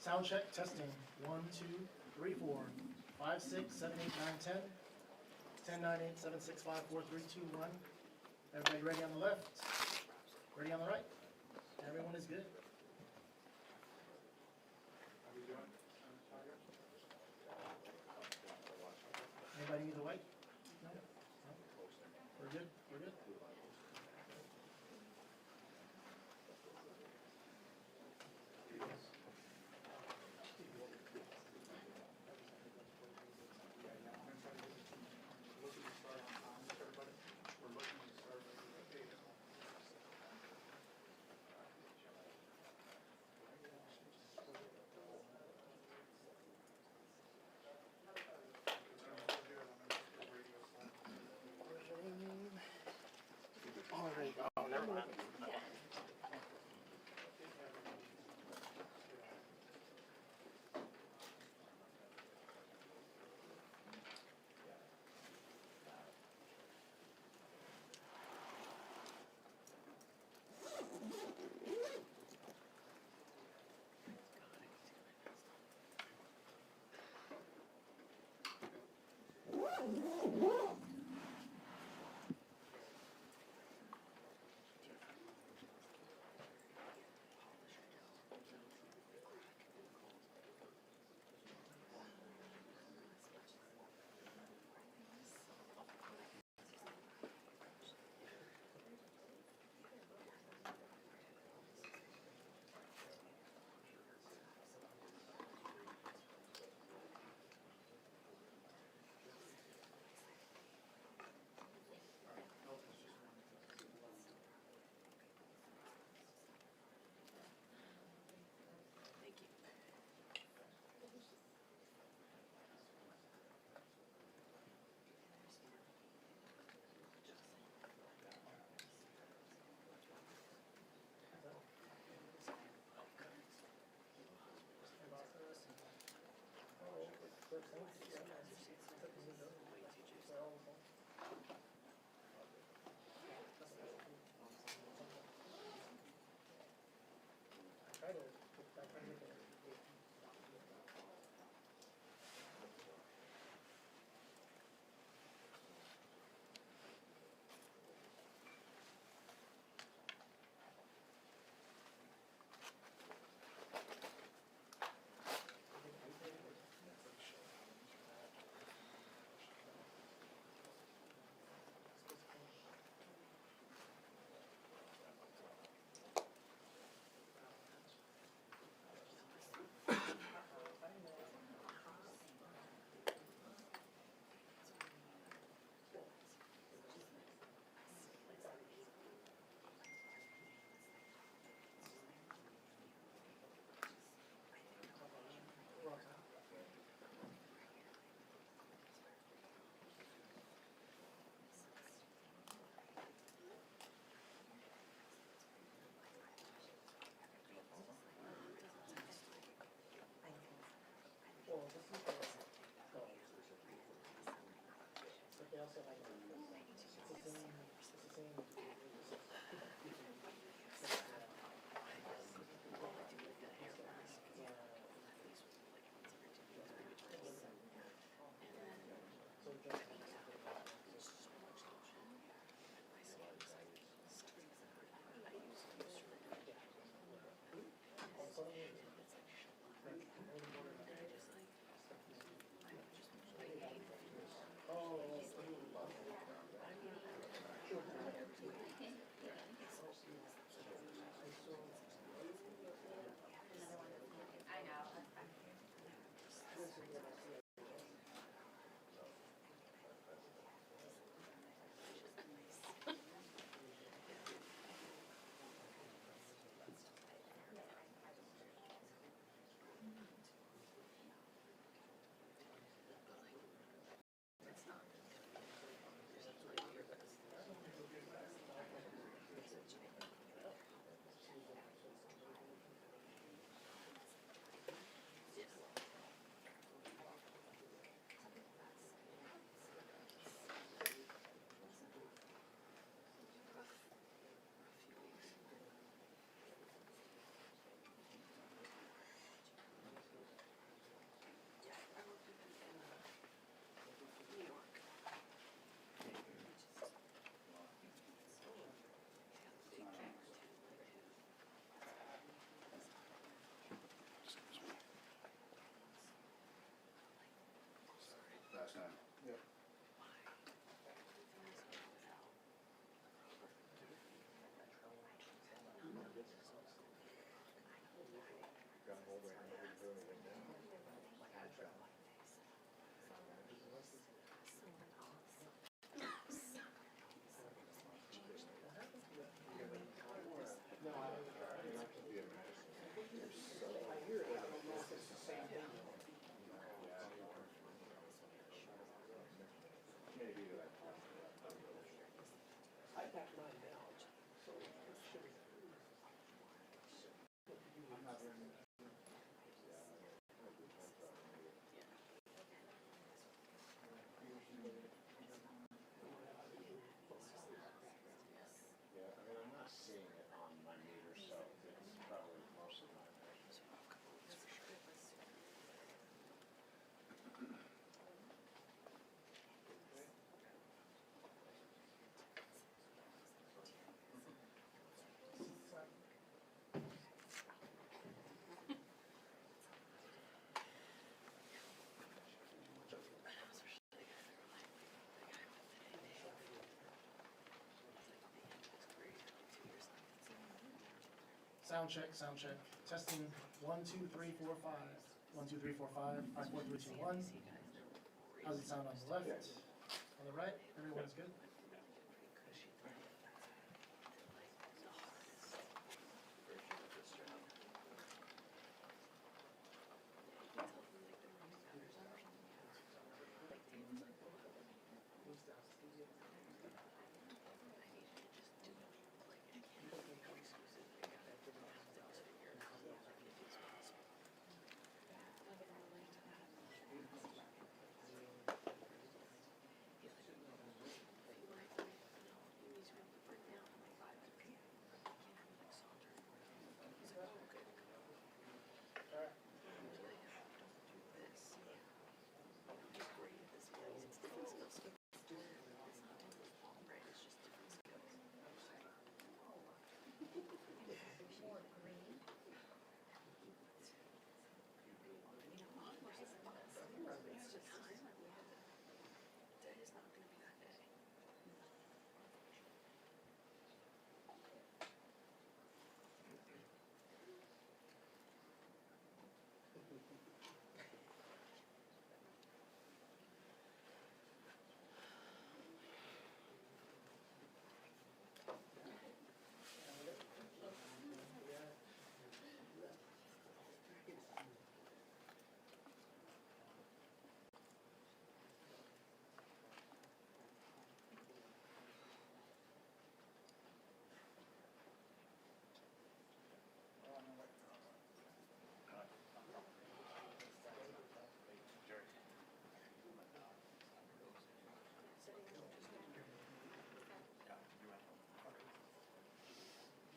Sound check, testing. 1, 2, 3, 4, 5, 6, 7, 8, 9, 10. 10, 9, 8, 7, 6, 5, 4, 3, 2, 1. Everybody ready on the left? Ready on the right? Everyone is good. Anybody need the white? No? No? We're good? We're good? Oh, never mind. got that lined out, so it should be. Yeah, I mean, I'm not seeing it on my meter, so it's probably mostly my measure. Sound check, sound check. Testing 1, 2, 3, 4, 5. 1, 2, 3, 4, 5. 5, 4, 3, 2, 1. How's it sound on the left? On the right? Everyone's good?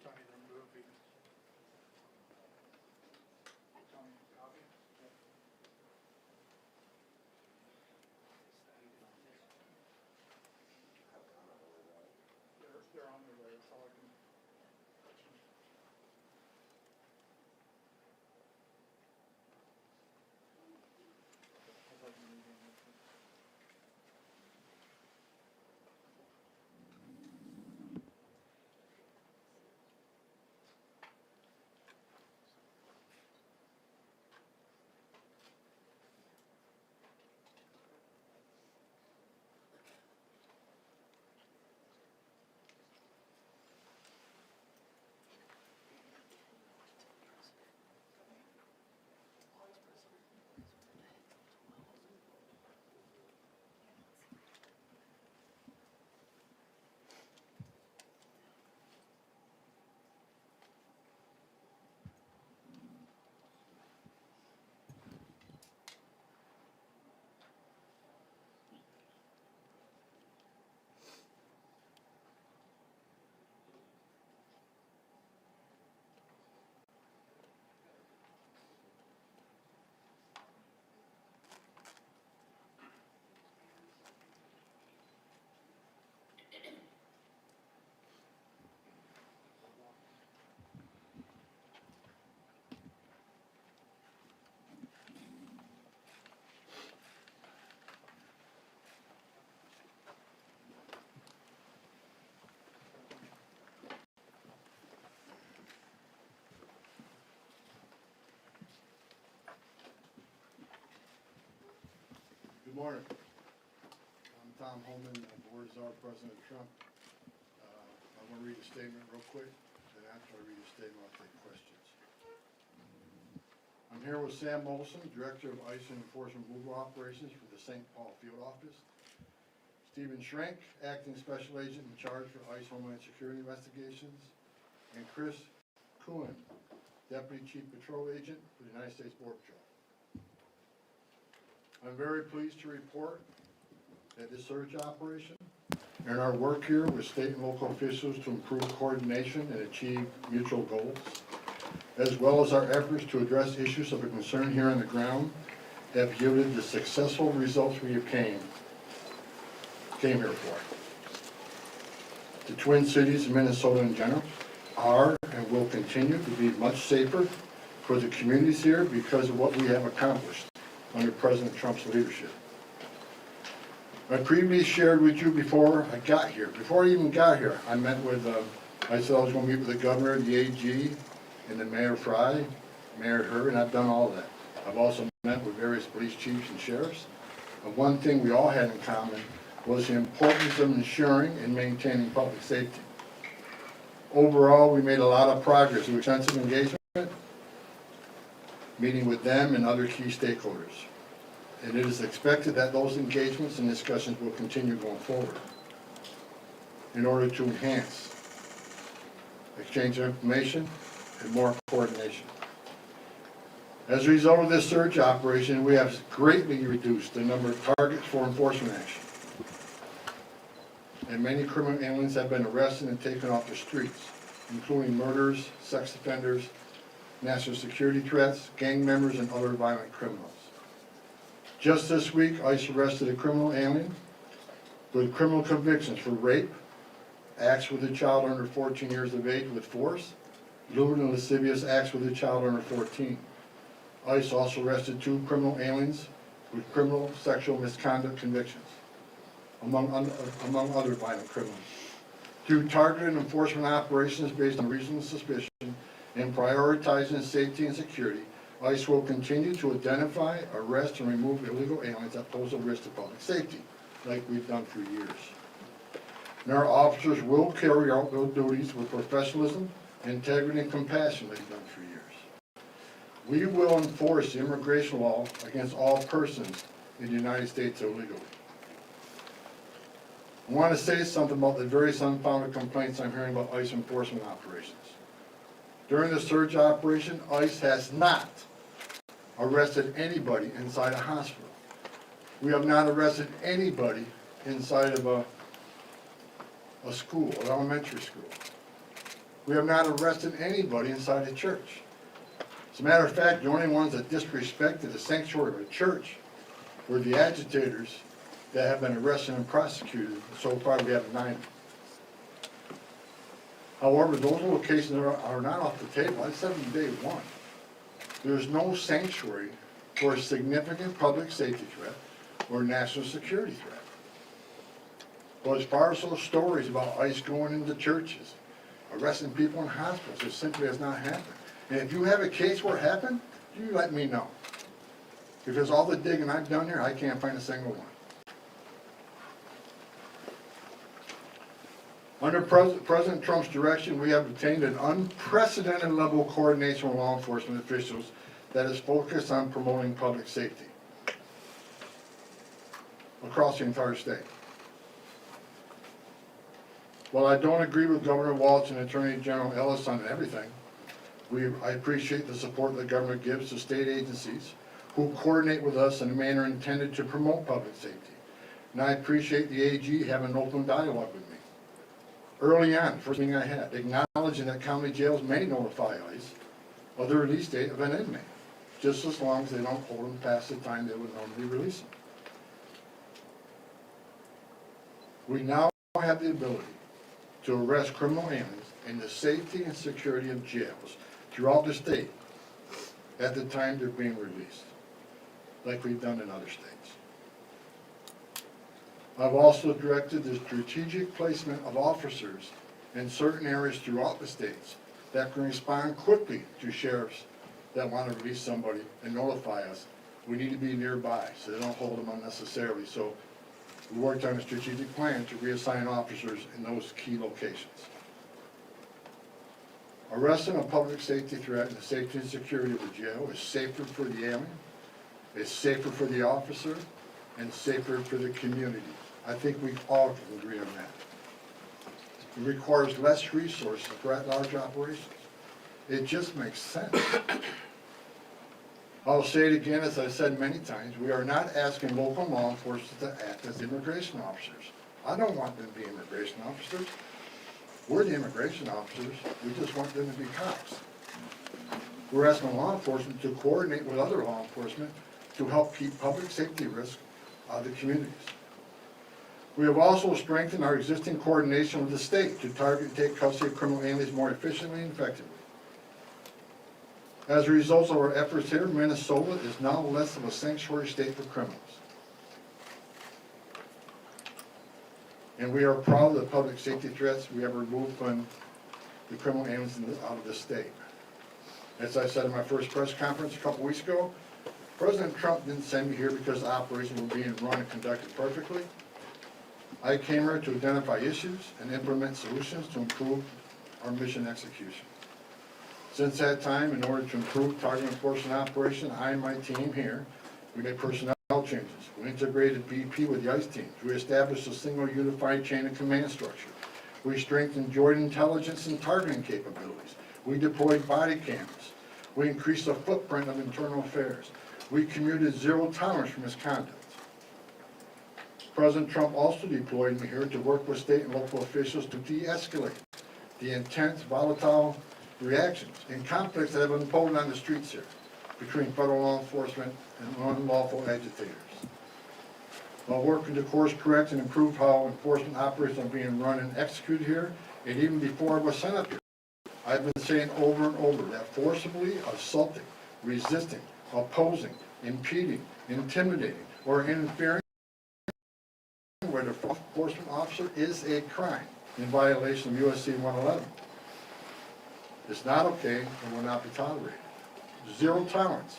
Tony, the movie. Tony, copy? They're on their way, that's all I can. I'd like to meet him. Good morning. I'm Tom Homan, Board of Czar President Trump. I'm going to read a statement real quick, then after I read a statement, I'll take questions. I'm here with Sam Molson, Director of Ice and Enforcement Removal Operations for the St. Paul Field Office. Stephen Schrank, Acting Special Agent in charge for ICE Homeland Security Investigations, and Chris Kuhn, Deputy Chief Patrol Agent for the United States Border Patrol. I'm very pleased to report that this search operation and our work here with state and local officials to improve coordination and achieve mutual goals, as well as our efforts to address issues of concern here on the ground, have yielded the successful results we came here for. The Twin Cities of Minnesota in general are and will continue to be much safer for the communities here because of what we have accomplished under President Trump's leadership. I previously shared with you before I got here. Before I even got here, I met with, I said I was going to meet with the governor, the AG, and the Mayor Fry, Mayor Herb, and I've done all that. I've also met with various police chiefs and sheriffs. And one thing we all had in common was the importance of ensuring and maintaining public safety. Overall, we made a lot of progress through extensive engagement, meeting with them and other key stakeholders. And it is expected that those engagements and discussions will continue going forward in order to enhance exchange of information and more coordination. As a result of this search operation, we have greatly reduced the number of targets for enforcement action. And many criminal aliens have been arrested and taken off the streets, including murderers, sex offenders, national security threats, gang members, and other violent criminals. Just this week, ICE arrested a criminal alien with criminal convictions for rape, acts with a child under 14 years of age with force, lewd and lascivious acts with a child under 14. ICE also arrested 2 criminal aliens with criminal sexual misconduct convictions, among other violent criminals. Through targeted enforcement operations based on reasonable suspicion and prioritizing safety and security, ICE will continue to identify, arrest, and remove illegal aliens that pose a risk to public safety, like we've done for years. And our officers will carry out those duties with professionalism, integrity, and compassion like we've done for years. We will enforce the immigration law against all persons in the United States illegally. I want to say something about the various unfounded complaints I'm hearing about ICE enforcement operations. During the search operation, ICE has not arrested anybody inside a hospital. We have not arrested anybody inside of a school, an elementary school. We have not arrested anybody inside a church. As a matter of fact, the only ones that disrespected the sanctuary of a church were the agitators that have been arrested and prosecuted. So far, we have 9. However, those locations are not off the table. I said from day one. There's no sanctuary for a significant public safety threat or national security threat. But as far as those stories about ICE going into churches, arresting people in hospitals, it simply has not happened. And if you have a case where it happened, you let me know. Because all the digging I've done here, I can't find a single one. Under President Trump's direction, we have obtained an unprecedented level of coordination with law enforcement officials that is focused on promoting public safety across the entire state. While I don't agree with Governor Walz and Attorney General Ellis on everything, I appreciate the support the governor gives to state agencies who coordinate with us in a manner intended to promote public safety. And I appreciate the AG having an open dialogue with me. Early on, first thing I had, acknowledging that county jails may notify ICE of the release date of an inmate, just as long as they don't hold them past the time they would normally release them. We now have the ability to arrest criminal aliens in the safety and security of jails throughout the state at the time they're being released, like we've done in other states. I've also directed the strategic placement of officers in certain areas throughout the states that can respond quickly to sheriffs that want to release somebody and notify us. We need to be nearby so they don't hold them unnecessarily. So we worked on a strategic plan to reassign officers in those key locations. Arresting a public safety threat and the safety and security of the jail is safer for the alien, it's safer for the officer, and safer for the community I think we all can agree on that. It requires less resources for at-large operations. It just makes sense. I'll say it again, as I've said many times, we are not asking local law enforcement to act as immigration officers. I don't want them to be immigration officers. We're the immigration officers, we just want them to be cops. We're asking law enforcement to coordinate with other law enforcement to help keep public safety risks out of the communities. We have also strengthened our existing coordination with the state to target and take custody of criminal aliens more efficiently and effectively. As a result of our efforts here, Minnesota is now less of a sanctuary state for criminals. And we are proud of the public safety threats we have removed from the criminal aliens out of the state. As I said in my first press conference a couple weeks ago, President Trump didn't send me here because the operations were being run and conducted perfectly. I came here to identify issues and implement solutions to improve our mission execution. Since that time, in order to improve target enforcement operation, I and my team here, we made personnel changes. We integrated BP with the ICE teams. We established a single unified chain of command structure. We strengthened joint intelligence and targeting capabilities. We deployed body cameras. We increased the footprint of internal affairs. We commuted zero tolerance for misconduct. President Trump also deployed me here to work with state and local officials to de-escalate the intense, volatile reactions and conflicts that have unfolded on the streets here between federal law enforcement and unlawful agitators. While working to course correct and improve how enforcement operations are being run and executed here, and even before I was sent up here, I've been saying over and over that forcibly assaulting, resisting, opposing, impeding, intimidating, or interfering with a law enforcement officer is a crime in violation of USC 111. It's not okay and will not be tolerated. Zero tolerance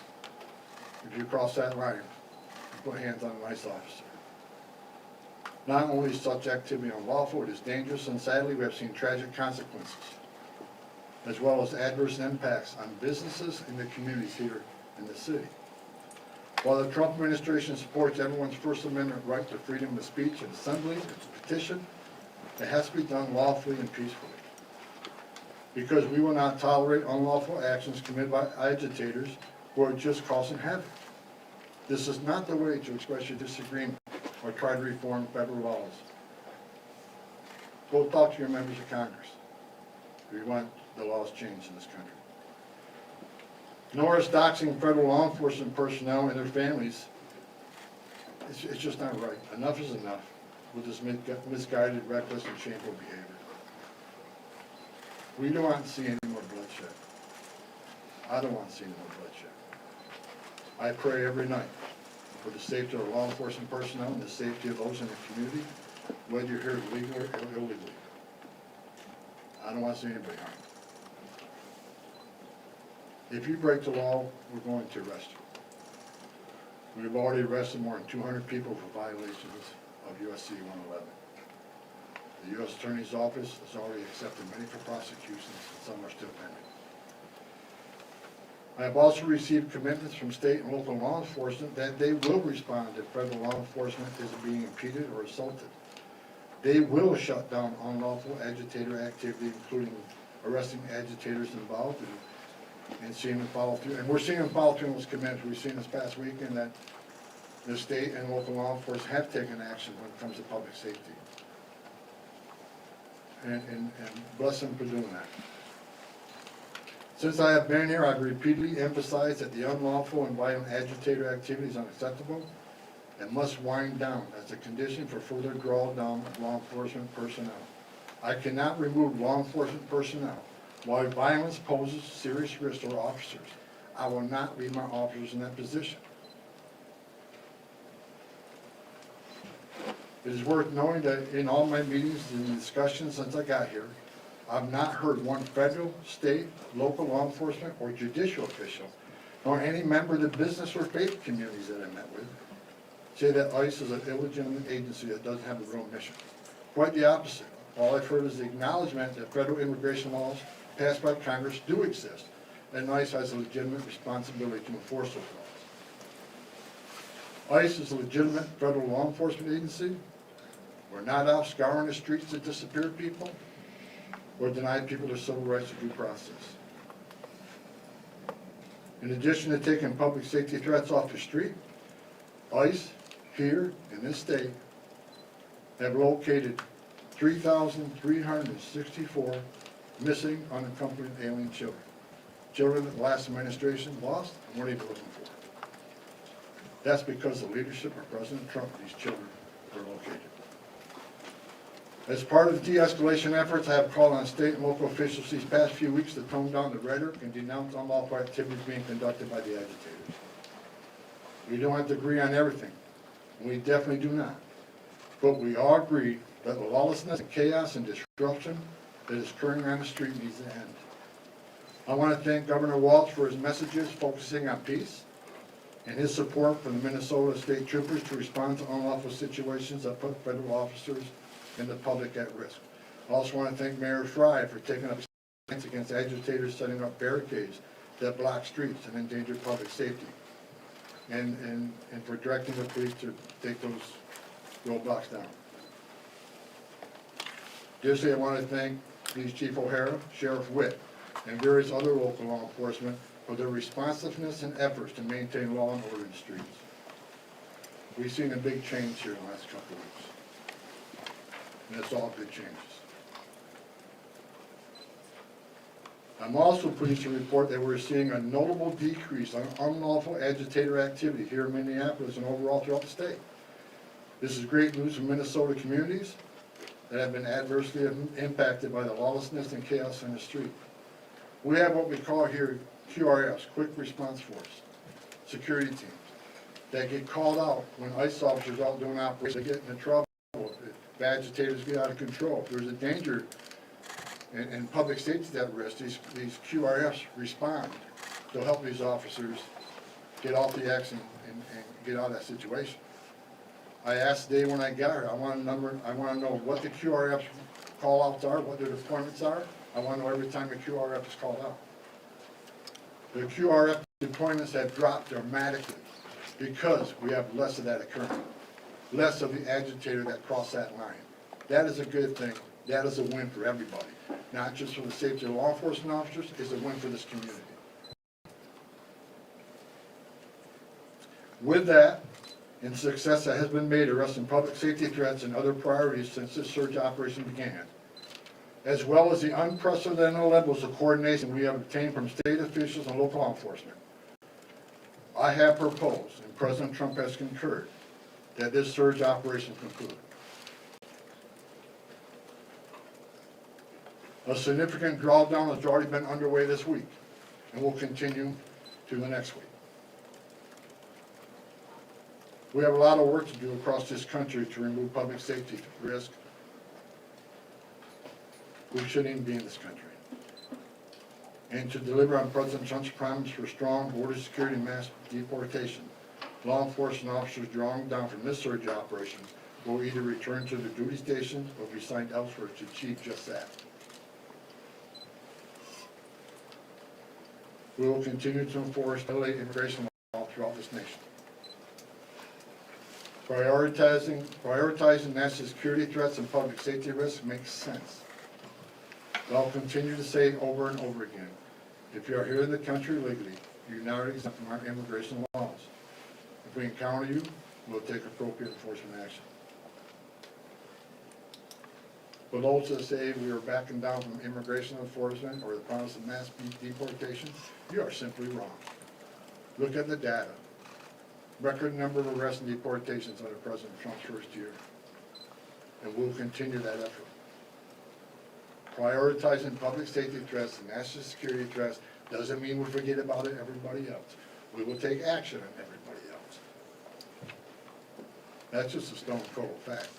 if you cross that line and put hands on an ICE officer. Not only is such activity unlawful, it is dangerous, and sadly we have seen tragic consequences, as well as adverse impacts on businesses and the communities here in the city. While the Trump administration supports everyone's First Amendment right to freedom of speech and assembly and to petition, it has to be done lawfully and peacefully. Because we will not tolerate unlawful actions committed by agitators who are just causing havoc. This is not the way to express your disagreement or try to reform federal laws. Go talk to your members of Congress if you want the laws changed in this country. Nor is doxing federal law enforcement personnel and their families. It's just not right. Enough is enough with this misguided, reckless, and shameful behavior. We don't want to see any more bloodshed. I don't want to see any more bloodshed. I pray every night for the safety of law enforcement personnel and the safety of those in the community, whether you're here legally or illegally. I don't want to see anybody harmed. If you break the law, we're going to arrest you. We've already arrested more than 200 people for violations of USC 111. The U.S. Attorney's Office has already accepted many for prosecutions, and some are still pending. I have also received commitments from state and local law enforcement that they will respond if federal law enforcement is being impeded or assaulted. They will shut down unlawful agitator activity, including arresting agitators involved and seeing them follow through. And we're seeing them follow through on those commitments. We've seen this past weekend that the state and local law enforcement have taken action when it comes to public safety. And bless them for doing that. Since I have been here, I've repeatedly emphasized that the unlawful and violent agitator activity is unacceptable and must wind down as a condition for further drawdown of law enforcement personnel. I cannot remove law enforcement personnel while violence poses serious risk to our officers. I will not leave my officers in that position. It is worth knowing that in all my meetings and discussions since I got here, I've not heard one federal, state, local law enforcement, or judicial official, nor any member of the business or faith communities that I met with, say that ICE is an illegitimate agency that doesn't have a real mission. Quite the opposite. All I've heard is the acknowledgement that federal immigration laws passed by Congress do exist, and ICE has a legitimate responsibility to enforce those laws. ICE is a legitimate federal law enforcement agency, We're not out scouring the streets to disappear people or deny people their civil rights or due process. In addition to taking public safety threats off the street, ICE here in this state have located 3,364 missing unaccompanied alien children. Children that the last administration lost and weren't even looking for. That's because the leadership of President Trump, these children were located. As part of the de-escalation efforts, I have called on state and local officials these past few weeks to tone down the rhetoric and denounce unlawful activities being conducted by the agitators. We don't have to agree on everything, and we definitely do not. But we all agree that the lawlessness and chaos and disruption that is occurring on the street needs to end. I want to thank Governor Walz for his messages focusing on peace and his support for the Minnesota State Troopers to respond to unlawful situations that put federal officers and the public at risk. I also want to thank Mayor Fry for taking up stance against agitators setting up barricades that block streets and endanger public safety, and for directing the police to take those roadblocks down. Additionally, I want to thank Police Chief O'Hara, Sheriff Witt, and various other local law enforcement for their responsiveness and efforts to maintain law and order in the streets. We've seen a big change here in the last couple of weeks. And it's all good changes. I'm also pleased to report that we're seeing a notable decrease on unlawful agitator activity here in Minneapolis and overall throughout the state. This is great news for Minnesota communities that have been adversely impacted by the lawlessness and chaos in the street. We have what we call here QRFs, Quick Response Force, security teams, that get called out when ICE officers are out doing operations. They get into trouble. If agitators get out of control, if there's a danger and public safety is at risk, these QRFs respond to help these officers get off the action and get out of that situation. I asked today when I got here, I want to know what the QRFs call outs are, what their deployments are. I want to know every time a QRF is called out. The QRF deployments have dropped dramatically because we have less of that occurring. Less of the agitator that crossed that line. That is a good thing. That is a win for everybody. Not just for the safety of law enforcement officers, it's a win for this community. With that, and success that has been made arresting public safety threats and other priorities since this surge operation began, as well as the unprecedented levels of coordination we have obtained from state officials and local law enforcement, I have proposed, and President Trump has concurred, that this surge operation conclude. A significant drawdown has already been underway this week and will continue to the next week. We have a lot of work to do across this country to remove public safety risk. We shouldn't even be in this country. And to deliver on President Trump's promise for strong border security and mass deportation. Law enforcement officers drawn down from this surge operation will either return to their duty stations or be assigned elsewhere to achieve just that. We will continue to enforce federal immigration law throughout this nation. Prioritizing national security threats and public safety risks makes sense. But I'll continue to say over and over again, if you are here in the country legally, you're not exempt from our immigration laws. If we encounter you, we'll take appropriate enforcement action. For those that say we are backing down from immigration enforcement or the promise of mass deportation, you are simply wrong. Look at the data. Record number of arrests and deportations under President Trump's first year. And we'll continue that effort. Prioritizing public safety threats and national security threats doesn't mean we forget about everybody else. We will take action on everybody else. That's just a stone cold fact.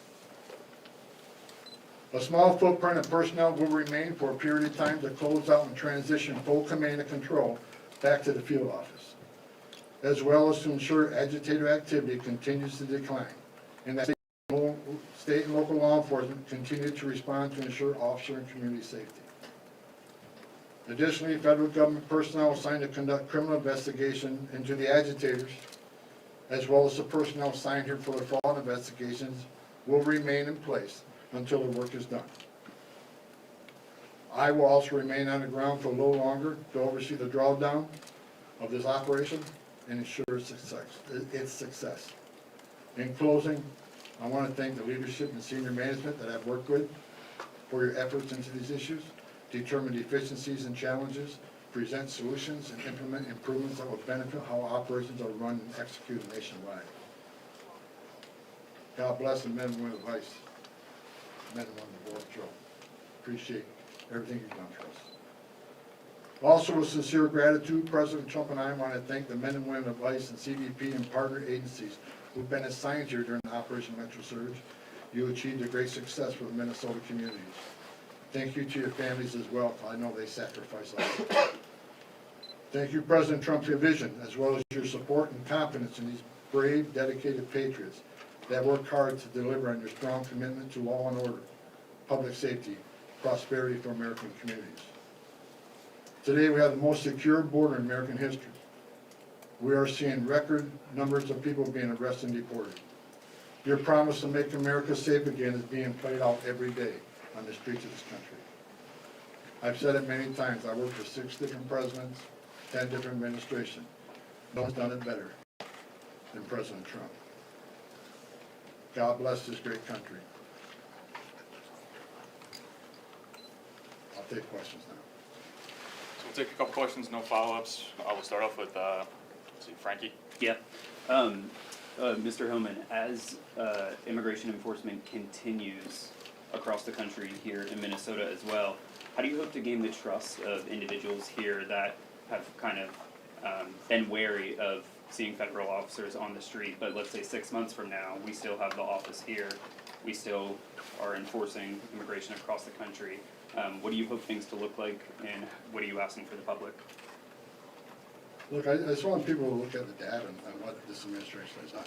A small footprint of personnel will remain for a period of time to close out and transition full command and control back to the field office, as well as to ensure agitator activity continues to decline, and that state and local law enforcement continue to respond to ensure officer and community safety. Additionally, federal government personnel assigned to conduct criminal investigation into the agitators, as well as the personnel assigned here for the fraud investigations, will remain in place until the work is done. I will also remain on the ground for a little longer to oversee the drawdown of this operation and ensure its success. In closing, I want to thank the leadership and senior management that I've worked with for your efforts into these issues, determine deficiencies and challenges, present solutions, and implement improvements that will benefit how operations are run and executed nationwide. God bless the men and women of ICE, men and women of the Border Patrol. Appreciate everything you've done for us. Also, with sincere gratitude, President Trump and I want to thank the men and women of ICE and CBP and partner agencies who've been assigned here during Operation Metro Surge. You achieved a great success for the Minnesota communities. Thank you to your families as well. I know they sacrifice a lot. Thank you, President Trump, for your vision, as well as your support and confidence in these brave, dedicated patriots that work hard to deliver on your strong commitment to law and order, public safety, prosperity for American communities. Today, we have the most secure border in American history. We are seeing record numbers of people being arrested and deported. Your promise to make America safe again is being played out every day on the streets of this country. I've said it many times, I worked for 6 different presidents, 10 different administrations. No one's done it better than President Trump. God bless this great country. I'll take questions now. So we'll take a couple questions, no follow-ups. I will start off with, let's see, Frankie. Yeah. Mr. Homan, as immigration enforcement continues across the country here in Minnesota as well, how do you hope to gain the trust of individuals here that have kind of been wary of seeing federal officers on the street, but let's say 6 months from now, we still have the office here, we still are enforcing immigration across the country. What do you hope things to look like, and what are you asking for the public? Look, I just want people to look at the data and what this administration has done.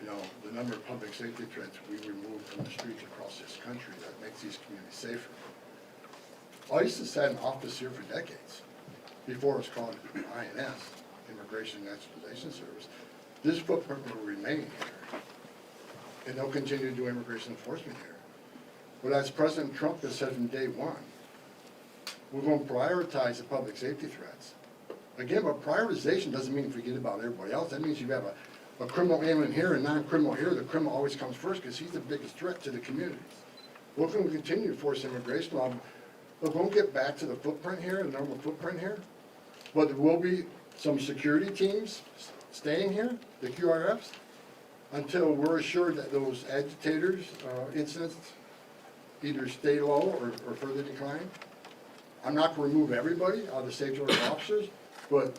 You know, the number of public safety threats we removed from the streets across this country that makes these communities safer. ICE has had an office here for decades, before it was called INS, Immigration and Naturalization Service. This footprint will remain here, and they'll continue to do immigration enforcement here. But as President Trump has said from day one, we're going to prioritize the public safety threats. Again, but prioritization doesn't mean forget about everybody else. That means you have a criminal alien here and non-criminal here. The criminal always comes first because he's the biggest threat to the communities. We're going to continue to force immigration law. We're going to get back to the footprint here, the normal footprint here. But there will be some security teams staying here, the QRFs, until we're assured that those agitators, incidents, either stay low or further decline. I'm not going to remove everybody out of the safety order officers, but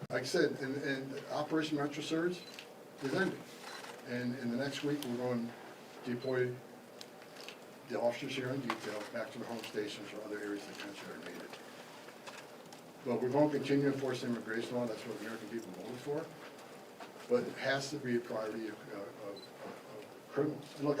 like I said, in Operation Metro Surge is ending. And in the next week, we're going to deploy the officers here in detail back to the home stations or other areas of the country that are needed. But we're going to continue to enforce immigration law. That's what American people voted for. But it has to be a priority of criminals. And look,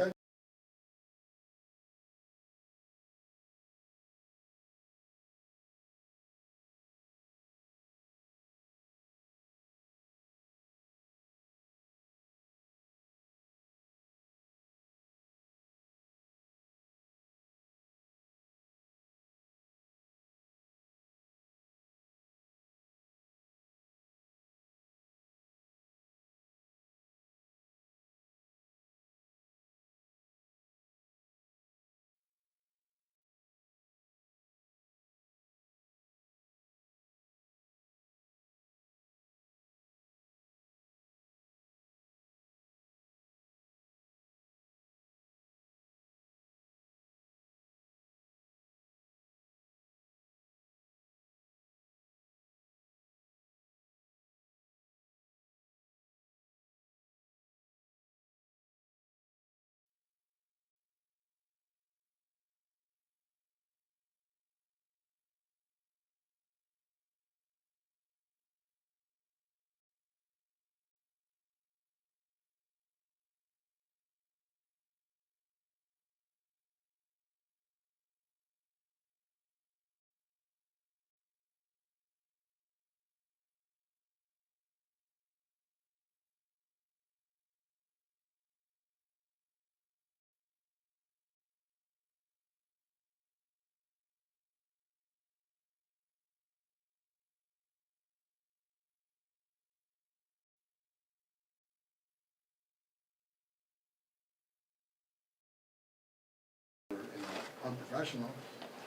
unprofessional.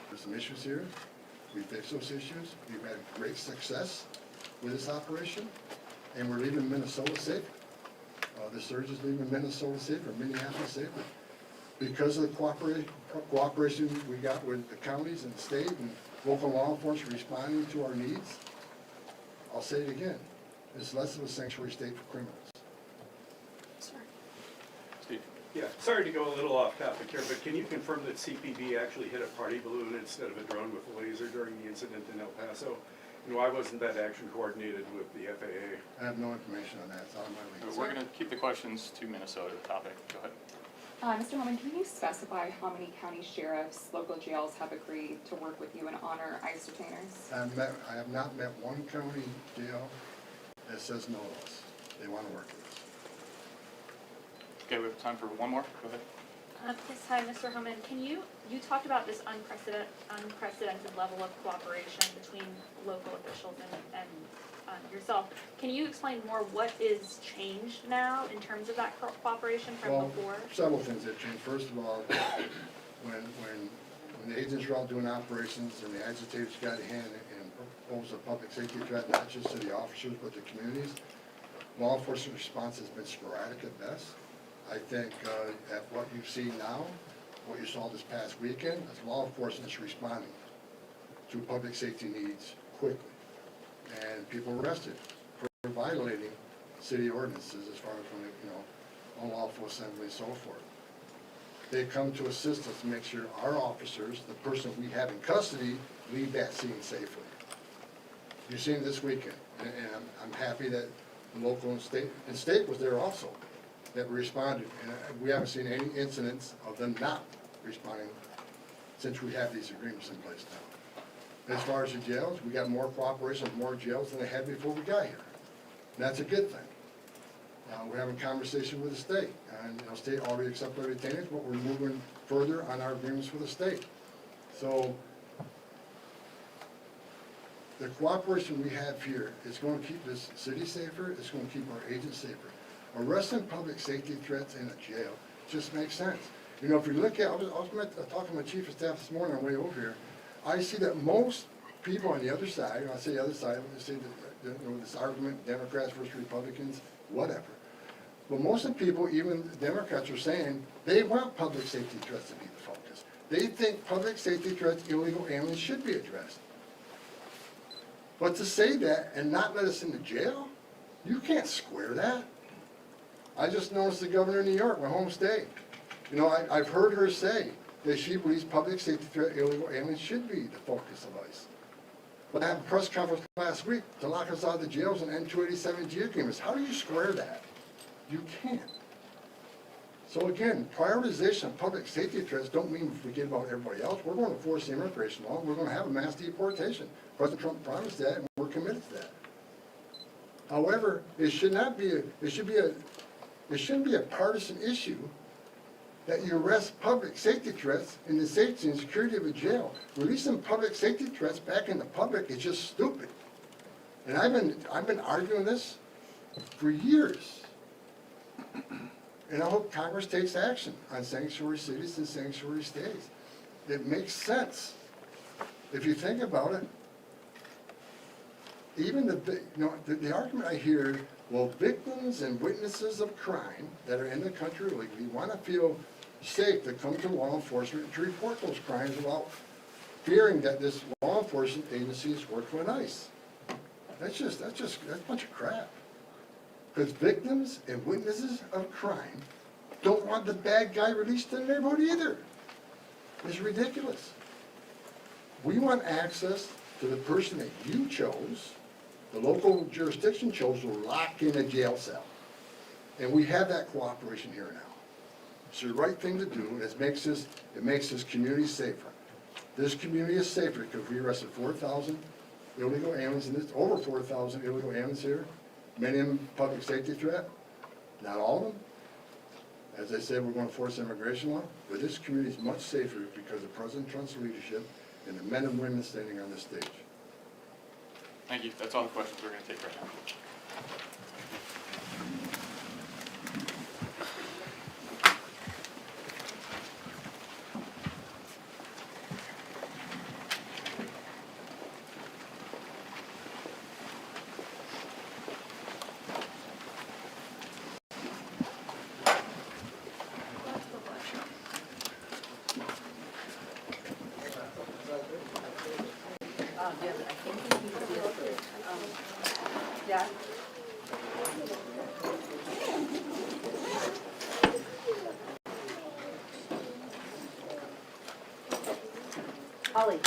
There's some issues here. We fixed those issues. We've had great success with this operation, and we're leaving Minnesota safer. The surge is leaving Minnesota safer, Minneapolis safer, because of the cooperation we got with the counties and the state and local law enforcement responding to our needs. I'll say it again, it's less of a sanctuary state for criminals. Steve? Yeah, sorry to go a little off topic here, but can you confirm that CPD actually hit a party balloon instead of a drone with a laser during the incident in El Paso? And why wasn't that action coordinated with the FAA? I have no information on that, it's out of my league. We're gonna keep the questions to Minnesota topic, go ahead. Mr. Homan, can you specify how many county sheriffs, local jails have agreed to work with you and honor ICE detainers? I have not met one county jail that says no to us. They want to work with us. Okay, we have time for one more, go ahead. Yes, hi, Mr. Homan. You talked about this unprecedented level of cooperation between local officials and yourself. Can you explain more what is changed now in terms of that cooperation from before? Several things have changed. First of all, when the agents were out doing operations and the agitators got a hand and posed a public safety threat, not just to the officers, but the communities, law enforcement response has been sporadic at best. I think at what you see now, what you saw this past weekend, is law enforcement is responding to public safety needs quickly. And people were arrested for violating city ordinances as far as when, unlawful assembly and so forth. They come to assist us to make sure our officers, the person we have in custody, leave that scene safely. You've seen it this weekend, and I'm happy that the local and state was there also, that responded. And we haven't seen any incidents of them not responding since we have these agreements in place now. As far as the jails, we got more cooperation, more jails than they had before we got here. And that's a good thing. We're having conversation with the state, and state already accepted our retainers, but we're moving further on our agreements with the state. So the cooperation we have here is going to keep this city safer, it's going to keep our agents safer. Arresting public safety threats in a jail just makes sense. If you look at, I was talking to my chief of staff this morning on the way over here, I see that most people on the other side, and I say the other side, I say this argument, Democrats versus Republicans, whatever. But most of the people, even the Democrats, are saying they want public safety threats to be the focus. They think public safety threats, illegal aliens should be addressed. But to say that and not let us into jail, you can't square that. I just noticed the governor of New York, my home state. I've heard her say that she believes public safety threat, illegal aliens should be the focus of ICE. But I had a press conference last week to lock us out of the jails and end 287G agreements. How do you square that? You can't. So again, prioritization of public safety threats don't mean we forget about everybody else. We're going to force the immigration law. We're going to have a mass deportation. President Trump promised that, and we're committed to that. However, it shouldn't be a partisan issue that you arrest public safety threats in the safety and security of a jail. Releasing public safety threats back in the public is just stupid. And I've been arguing this for years. And I hope Congress takes action on sanctuary cities and sanctuary states. It makes sense. If you think about it, even the argument I hear, well, victims and witnesses of crime that are in the country illegally want to feel safe to come to law enforcement to report those crimes without fearing that this law enforcement agency is working with ICE. That's a bunch of crap. Because victims and witnesses of crime don't want the bad guy released to the neighborhood either. It's ridiculous. We want access to the person that you chose, the local jurisdiction chose to lock in a jail cell. And we have that cooperation here now. It's the right thing to do, and it makes this community safer. This community is safer because we arrested 4,000 illegal aliens in this, over 4,000 illegal aliens here. Many of them public safety threat, not all of them. As I said, we're going to force immigration law, but this community is much safer because of President Trump's leadership and the men and women standing on this stage. Thank you, that's all the questions we're gonna take right now. Dad. Holly.